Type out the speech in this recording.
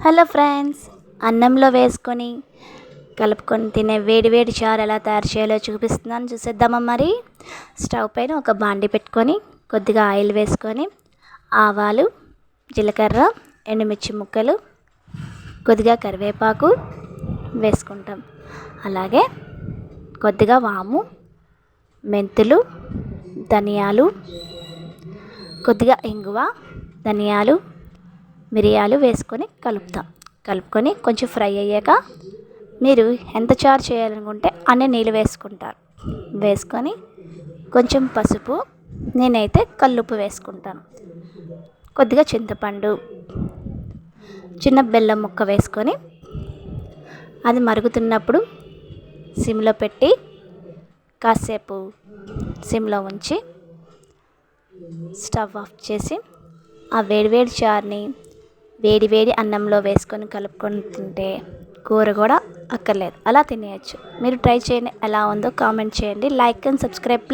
Hello friends, అన్నంలో వేసుకొని కలుపుకొని తినే వేడి వేడి చారు ఎలా తయారు చేయాలో చూపిస్తున్నాను, చూసేద్దామా. మరి స్టవ్ పైన ఒక బాండి పెట్టుకొని కొద్దిగా ఆయిల్ వేసుకొని ఆవాలు, జీలకర్ర, ఎండుమిర్చి ముక్కలు, కొద్దిగా కరివేపాకు వేసుకుంటాం. అలాగే కొద్దిగా వాము, మెంతులు, ధనియాలు, కొద్దిగా ఇంగువ, ధనియాలు, మిరియాలు వేసుకొని కలుపుకొని కొంచెం ఫ్రై అయ్యాక మీరు ఎంత చారు చేయాలనుకుంటే అన్ని నీళ్ళు వేసుకొని కొంచెం పసుపు, నేనైతే కల్లుప్పు వేసుకుంటాను, కొద్దిగా చింతపండు, చిన్న బెల్లం ముక్క వేసుకొని అది మరుగుతున్నప్పుడు సిమ్లో పెట్టి కాసేపు సిమ్లో ఉంచి స్టవ్ ఆఫ్ చేసి ఆ వేడివేడి చారుని వేడి అన్నంలో వేసుకొని కలుపుకొని తింటే కూర కూడా అక్కర్లేదు, అలా తినేయచ్చు. మీరు ట్రై చేయండి, ఎలా ఉందో కామెంట్ చేయండి. Like and subscribe.